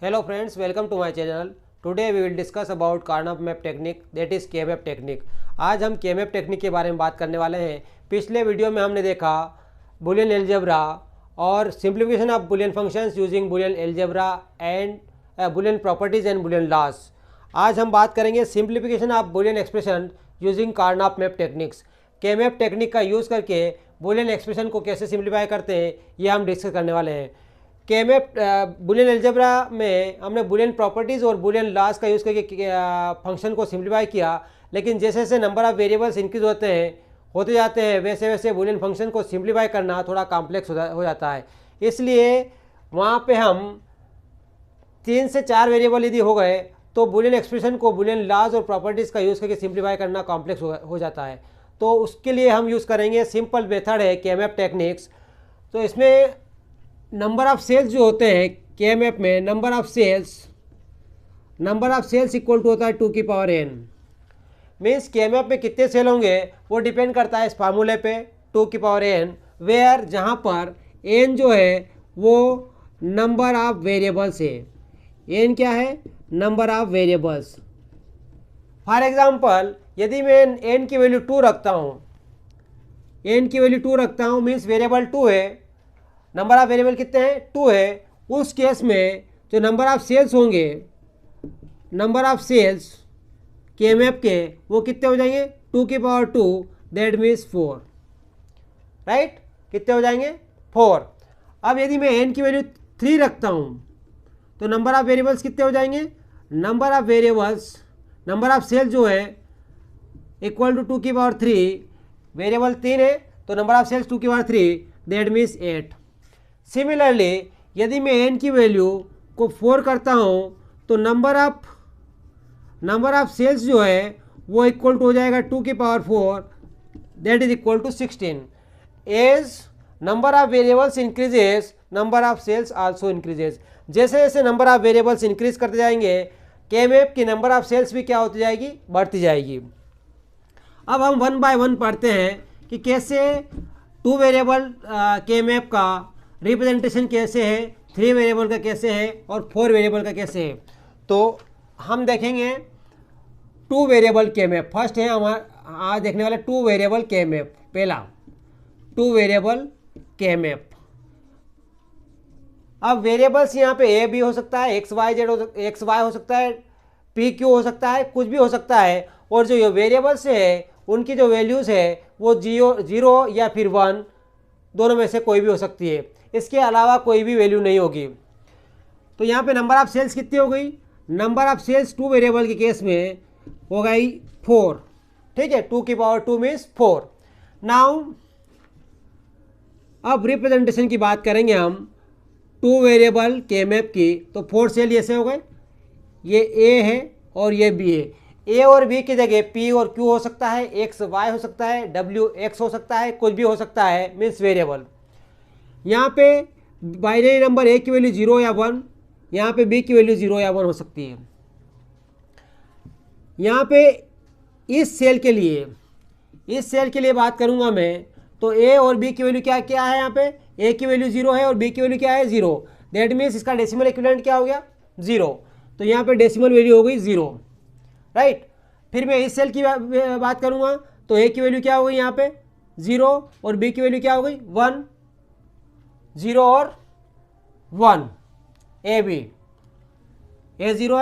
Hello friends, welcome to my channel. Today we will discuss about Karnaugh map technique, that is K-map technique. आज हम K-map technique के बारे में बात करने वाले हैं। पिछले वीडियो में हमने देखा बुलियन एल्जेब्रा और simplification of Boolean functions using Boolean algebra and Boolean properties and Boolean laws. आज हम बात करेंगे simplification of Boolean expression using Karnaugh map techniques. K-map technique का यूज़ करके बुलियन एक्सप्रेशन को कैसे सिंप्लीफाई करते हैं ये हम डिस्कस करने वाले हैं। K-map बुलियन एल्जेब्रा में हमने बुलियन प्रॉपर्टीज़ और बुलियन लॉस का यूज़ करके फंक्शन को सिंप्लीफाई किया, लेकिन जैसे जैसे नंबर ऑफ़ वेरिएबल्स इंक्रीज होते जाते हैं वैसे वैसे बुलियन फंक्शन को सिंप्लीफाई करना थोड़ा कॉम्प्लेक्स हो जाता है। इसलिए वहाँ पे हम 3 से 4 वेरिएबल यदि हो गए तो बुलियन एक्सप्रेशन को बुलियन लॉस और प्रॉपर्टीज़ का यूज़ करके सिंप्लीफाई करना कॉम्प्लेक्स हो जाता है। तो उसके लिए हम यूज़ करेंगे सिंपल मेथड है K-map टेक्निक्स। तो इसमें नंबर ऑफ़ सेल्स जो होते हैं K-map में, number of cells equal to होता है 2 की पावर n। मीन्स K-map में कितने सेल होंगे वो डिपेंड करता है इस फार्मूले पे 2 की पावर n, वेयर जहाँ पर n जो है वो नंबर ऑफ़ वेरिएबल्स है। n क्या है? Number of variables. For example यदि मैं n की वैल्यू 2 रखता हूँ, मीन्स वेरिएबल 2 है, नंबर ऑफ़ वेरिएबल कितने हैं? 2 है। उस केस में जो नंबर ऑफ़ सेल्स होंगे, नंबर ऑफ़ सेल्स K-map के वो कितने हो जाएंगे? 2 की पावर 2, दैट मीन्स 4, राइट? कितने हो जाएंगे? 4। अब यदि मैं n की वैल्यू 3 रखता हूँ तो नंबर ऑफ़ वेरिएबल्स कितने हो जाएंगे? नंबर ऑफ़ सेल्स जो है इक्वल टू 2 की पावर 3, वेरिएबल 3 है तो नंबर ऑफ़ सेल्स 2 की पावर 3, दैट मीन्स 8। सिमिलरली यदि मैं n की वैल्यू को 4 करता हूँ तो नंबर ऑफ सेल्स जो है वो इक्वल टू हो जाएगा 2 की power 4, that is equal to 16। As number of variables increases, number of cells also increases. जैसे जैसे नंबर ऑफ वेरिएबल्स इंक्रीज करते जाएंगे K-map की नंबर ऑफ सेल्स भी क्या होती जाएगी? बढ़ती जाएगी। अब हम 1 बाय 1 पढ़ते हैं कि कैसे 2 वेरिएबल K-map का रिप्रेजेंटेशन कैसे है, 3 वेरिएबल का कैसे है और 4 वेरिएबल का कैसे है। तो हम देखेंगे 2 वेरिएबल K-map। फर्स्ट है हमारा आज देखने वाला 2 वेरिएबल K-map। पहला 2 वेरिएबल K-map। अब वेरिएबल्स यहाँ पे ए भी हो सकता है, एक्स वाई हो सकता है, पी क्यू हो सकता है, कुछ भी हो सकता है। और जो ये वेरिएबल्स है उनकी जो वैल्यूज़ है वो 0 या फिर 1, दोनों में से कोई भी हो सकती है। इसके अलावा कोई भी वैल्यू नहीं होगी। तो यहाँ पे नंबर ऑफ़ सेल्स कितनी हो गई? नंबर ऑफ़ सेल्स 2 वेरिएबल के केस में हो गई 4, ठीक है। 2 की पावर 2 मीन्स 4। नाउ अब रिप्रेजेंटेशन की बात करेंगे हम 2 वेरिएबल K-map की। तो 4 सेल ऐसे हो गए, ये A है और ये B है। A और B की जगह P और Q हो सकता है, X Y हो सकता है, W X हो सकता है, कुछ भी हो सकता है, मीन्स वेरिएबल। यहाँ पे बाइनरी नंबर A की वैल्यू 0 या 1, यहाँ पे B की वैल्यू 0 या 1 हो सकती है। यहाँ पे इस सेल के लिए बात करूँगा मैं, तो A और B की वैल्यू क्या है? यहाँ पे A की वैल्यू 0 है और B की वैल्यू क्या है? 0। दैट मीन्स इसका डेसिमल इक्विवेलेंट क्या हो गया? 0। तो यहाँ पे डेसिमल वैल्यू हो गई 0, राइट। फिर मैं इस सेल की बात करूँगा तो A की वैल्यू क्या हो गई? यहाँ पे 0 और B की वैल्यू क्या हो गई? 1, 0 और 1। A B A 0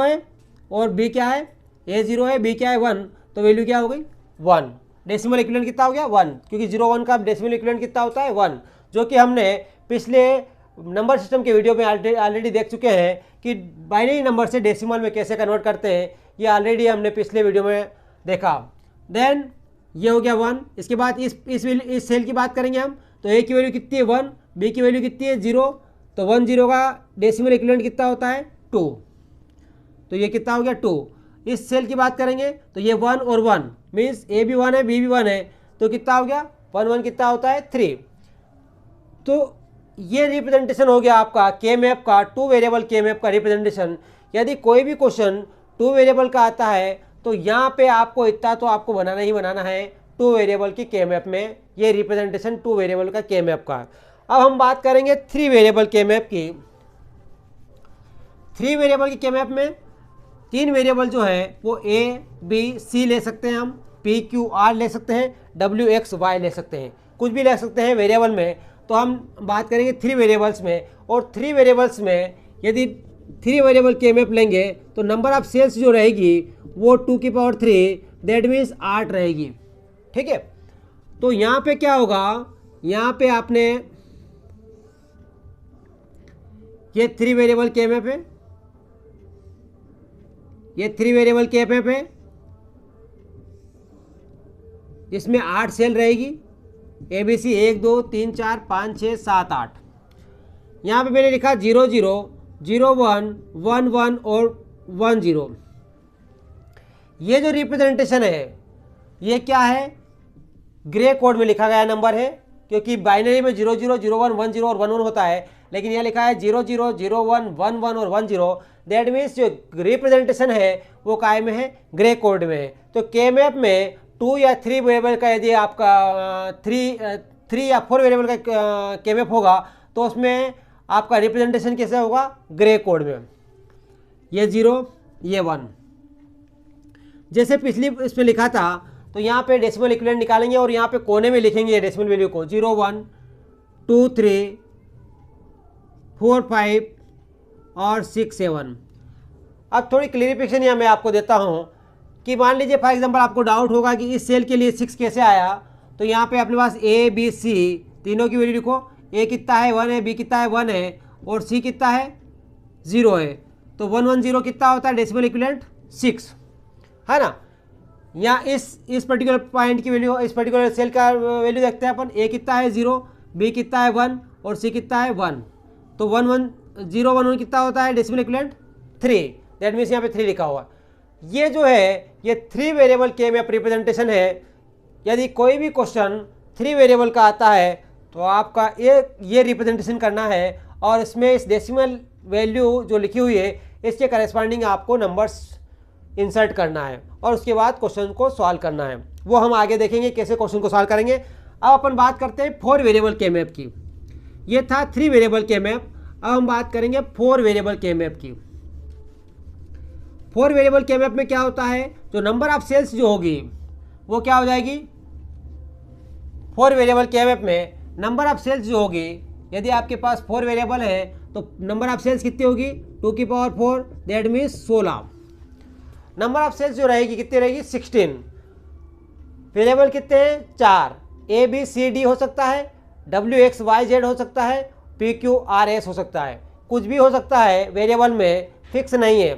है और B क्या है? A 0 है, B क्या है? 1। तो वैल्यू क्या हो गई? 1। डेसिमल इक्विवेलेंट कितना हो गया? 1, क्योंकि 0 1 का डेसिमल इक्विवेलेंट कितना होता है? 1, जो कि हमने पिछले नंबर सिस्टम के वीडियो में ऑलरेडी देख चुके हैं कि बाइनरी नंबर से डेसिमल में कैसे कन्वर्ट करते हैं। ये ऑलरेडी हमने पिछले वीडियो में देखा। देन ये हो गया 1। इसके बाद इस सेल की बात करेंगे हम, तो A की वैल्यू कितनी है? 1, B की वैल्यू कितनी है? 0। तो 1 0 का डेसिमल इक्विवेलेंट कितना होता है? 2। तो ये कितना हो गया? 2। इस सेल की बात करेंगे तो ये 1 और 1 मीन्स A भी 1 है, B भी 1 है, तो कितना हो गया? 1 1 कितना होता है? 3। तो ये रिप्रेजेंटेशन हो गया आपका K-map का, 2 वेरिएबल K-map का रिप्रेजेंटेशन। यदि कोई भी क्वेश्चन 2 वेरिएबल का आता है तो यहाँ पे आपको इतना तो आपको बनाना ही बनाना है 2 वेरिएबल की K-map में, ये रिप्रेजेंटेशन 2 वेरिएबल का K-map का। अब हम बात करेंगे 3 वेरिएबल K-map की। 3 वेरिएबल की के मैप में 3 वेरिएबल जो है वो ए बी सी ले सकते हैं, हम पी क्यू आर ले सकते हैं, डब्ल्यू एक्स वाई ले सकते हैं, कुछ भी ले सकते हैं वेरिएबल में। तो हम बात करेंगे 3 वेरिएबल्स में, और 3 वेरिएबल्स में यदि 3 वेरिएबल के मैप लेंगे तो नंबर ऑफ सेल्स जो रहेगी वो 2 की पावर 3, दैट मीन्स 8 रहेगी। ठीक है, तो यहाँ पे क्या होगा, यहाँ पे आपने ये 3 वेरिएबल के मैप है, ये 3 वेरिएबल के मैप है, इसमें 8 सेल रहेगी, ए बी सी 1 2 3 4 5 6 7 8। यहाँ पे मैंने लिखा 0 0 0 1 1 1 और 1 0। ये जो रिप्रेजेंटेशन है ये क्या है, ग्रे कोड में लिखा गया नंबर है, क्योंकि बाइनरी में 0 0 0 1 1 0 और 1 1 होता है, लेकिन यहाँ लिखा है 0 0 0 1 1 1 और 1 0। दैट मीन्स जो रिप्रेजेंटेशन है वो काय में है, ग्रे कोड में है। तो के मैप में 2 या 3 वेरिएबल का यदि आपका 3 या 4 वेरिएबल का के मैप होगा तो उसमें आपका रिप्रेजेंटेशन कैसे होगा, ग्रे कोड में, ये 0 ये 1। जैसे पिछली इसमें लिखा था, तो यहाँ पे डेसिमल इक्विवेलेंट निकालेंगे और यहाँ पे कोने में लिखेंगे डेसिमल वैल्यू को 0 1 2 3 4 5 और 6 7। अब थोड़ी क्लियरिफिकेशन यहाँ मैं आपको देता हूँ कि मान लीजिए फॉर एग्जांपल आपको डाउट होगा कि इस सेल के लिए 6 कैसे आया, तो यहाँ पे अपने पास ए बी सी तीनों की वैल्यू लिखो, ए कितना है 1 है, बी कितना है 1 है और सी कितना है 0 है। तो 1 1 0 कितना होता है डेसिमल इक्विवेलेंट 6, है ना। या इस पर्टिकुलर पॉइंट की वैल्यू, इस पर्टिकुलर सेल का वैल्यू देखते हैं अपन, ए कितना है 0, बी कितना है 1 और सी कितना है 1। तो 1 1 0 1 1 कितना होता है डेसिमल इक्विवेलेंट 3, दैट मीन्स यहाँ पे 3 लिखा हुआ। ये जो है ये 3 वेरिएबल के मैप रिप्रेजेंटेशन है। यदि कोई भी क्वेश्चन 3 वेरिएबल का आता है तो आपका ये रिप्रेजेंटेशन करना है, और इसमें इस डेसिमल वैल्यू जो लिखी हुई है इसके करस्पॉन्डिंग आपको नंबर्स इंसर्ट करना है और उसके बाद क्वेश्चन को सॉल्व करना है। वो हम आगे देखेंगे कैसे क्वेश्चन को सॉल्व करेंगे। अब अपन बात करते हैं 4 वेरिएबल के मैप की। ये था 3 वेरिएबल के मैप, अब हम बात करेंगे 4 वेरिएबल के मैप की। 4 वेरिएबल के मैप में क्या होता है, जो नंबर ऑफ सेल्स जो होगी वो क्या हो जाएगी, 4 वेरिएबल के मैप में नंबर ऑफ सेल्स जो होगी, यदि आपके पास 4 वेरिएबल है तो नंबर ऑफ सेल्स कितनी होगी 2 की power 4, that means 16। Number of cells जो रहेगी कितनी रहेगी 16। वेरिएबल कितने हैं 4, ए बी सी डी हो सकता है, डब्ल्यू एक्स वाई जेड हो सकता है, पी क्यू आर एस हो सकता है, कुछ भी हो सकता है, वेरिएबल में फिक्स नहीं है।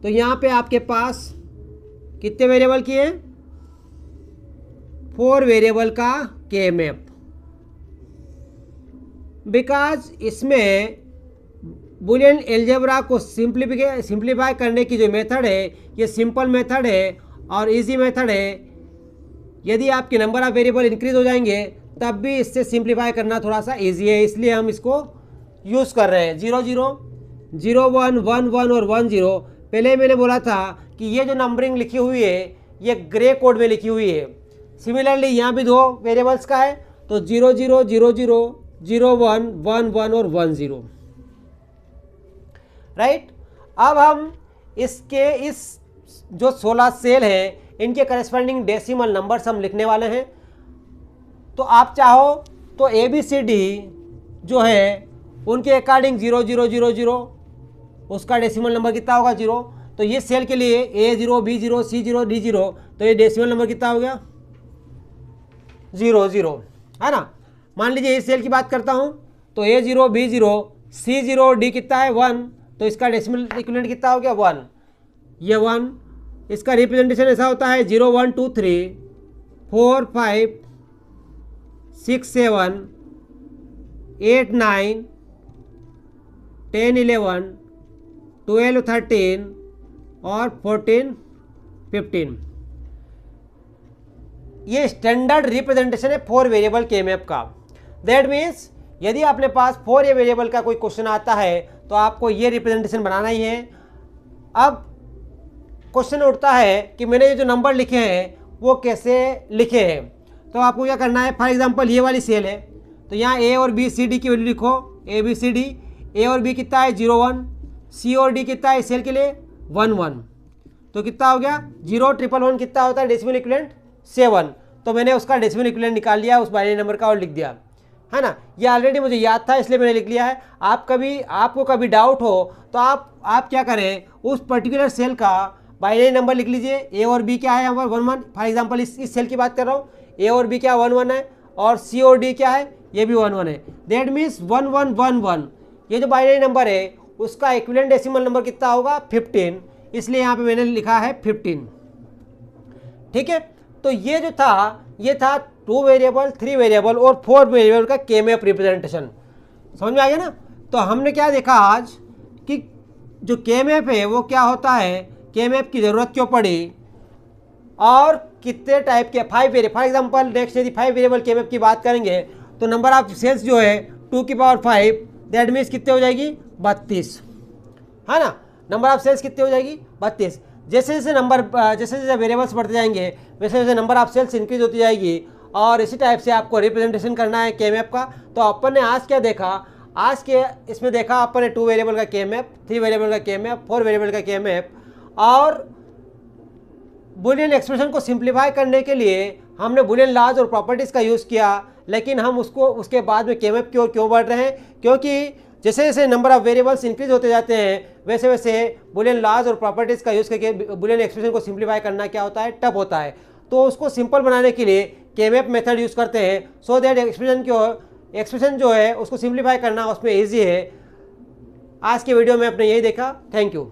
तो यहाँ पे आपके पास कितने वेरिएबल की है 4 वेरिएबल का के मैप। बिकॉज इसमें बुलियन एल्जेब्रा को सिंप्लीफाई करने की जो मेथड है ये सिंपल मेथड है और इजी मेथड है। यदि आपके नंबर ऑफ वेरिएबल इंक्रीज हो जाएंगे तब भी इससे सिंप्लीफाई करना थोड़ा सा इजी है, इसलिए हम इसको यूज़ कर रहे हैं। 0 0 0 1 1 1 और 1 0। पहले मैंने बोला था कि ये जो नंबरिंग लिखी हुई है ये ग्रे कोड में लिखी हुई है। सिमिलरली यहाँ भी 2 वेरिएबल्स का है, तो 0 0 0 0 0 1 1 1 और 1 0, राइट। अब हम इसके इस जो 16 सेल हैं इनके करस्पॉन्डिंग डेसिमल नंबर्स हम लिखने वाले हैं। तो आप चाहो तो ए बी सी डी जो है उनके अकॉर्डिंग 0 0 0 0 उसका डेसिमल नंबर कितना होगा 0। तो ये सेल के लिए A0 B0 C0 D0, तो ये डेसिमल नंबर कितना हो गया 0 0, है ना। मान लीजिए इस सेल की बात करता हूँ तो A0 B0 C0 D कितना है 1, तो इसका डेसिमल इक्विवेलेंट कितना हो गया 1, ये 1। इसका रिप्रेजेंटेशन ऐसा होता है 0 1 2 3 4 5 6 7 8 9 10 11 12 13 और 14 15। ये स्टैंडर्ड रिप्रेजेंटेशन है 4 वेरिएबल के मैप का। दैट मीन्स यदि अपने पास 4 वेरिएबल का कोई क्वेश्चन आता है तो आपको ये रिप्रेजेंटेशन बनाना ही है। अब क्वेश्चन उठता है कि मैंने ये जो नंबर लिखे हैं वो कैसे लिखे हैं। तो आपको क्या करना है, फॉर एग्जांपल ये वाली सेल है तो यहाँ ए और बी सी डी की वैल्यू लिखो, ए बी सी डी। ए और बी कितना है 0 1, सी और डी कितना है इस सेल के लिए 1 1, तो कितना हो गया 0 1 1 1 कितना होता है डेसिमल इक्विवेलेंट 7। तो मैंने उसका डेसिमल इक्विवेलेंट निकाल लिया उस बाइनरी नंबर का और लिख दिया, है ना। ये ऑलरेडी मुझे याद था इसलिए मैंने लिख लिया है। आपको कभी डाउट हो तो आप क्या करें, उस पर्टिकुलर सेल का बाइनरी नंबर लिख लीजिए। ए और बी क्या है यहाँ पर 1 1, फॉर एग्जाम्पल इस सेल की बात कर रहा हूँ। ए और बी क्या 1 1 है और सी और डी क्या है ये भी 1 1 है। दैट मीन्स 1 1 1 1 ये जो बाइनरी नंबर है उसका इक्विवेलेंट डेसिमल नंबर कितना होगा 15, इसलिए यहाँ पे मैंने लिखा है 15। ठीक है, तो ये जो था ये था 2 वेरिएबल 3 वेरिएबल और 4 वेरिएबल का के-मैप रिप्रेजेंटेशन। समझ में आ गया ना। तो हमने क्या देखा आज कि जो के-मैप है वो क्या होता है, के-मैप की ज़रूरत क्यों पड़ी और कितने टाइप के 5 वेरिएबल। फॉर एग्जांपल नेक्स्ट यदि 5 वेरिएबल के-मैप की बात करेंगे तो नंबर ऑफ सेल्स जो है 2 की पावर 5, दैट मीन्स कितने हो जाएगी 32, है ना। नंबर ऑफ सेल्स कितनी हो जाएगी 32। जैसे जैसे वेरिएबल्स बढ़ते जाएंगे वैसे वैसे नंबर ऑफ सेल्स इंक्रीज होती जाएगी और इसी टाइप से आपको रिप्रेजेंटेशन करना है के-मैप का। तो अपन ने आज क्या देखा, आज के इसमें देखा अपन ने 2 वेरिएबल का के-मैप, 3 वेरिएबल का के-मैप, 4 वेरिएबल का के-मैप और बूलियन एक्सप्रेशन को सिंप्लीफाई करने के लिए हमने बूलियन लॉज और प्रॉपर्टीज़ का यूज़ किया। लेकिन हम उसके बाद में के-मैप की ओर क्यों बढ़ रहे हैं, क्योंकि जैसे जैसे नंबर ऑफ वेरिएबल्स इंक्रीज होते जाते हैं वैसे वैसे बूलियन लॉज और प्रॉपर्टीज़ का यूज़ करके बूलियन एक्सप्रेशन को सिंप्लीफाई करना क्या होता है टफ होता है। तो उसको सिंपल बनाने के लिए के-मैप मेथड यूज़ करते हैं सो दैट एक्सप्रेशन जो है उसको सिंप्लीफाई करना उसमें ईजी है। आज के वीडियो में आपने यही देखा। Thank you.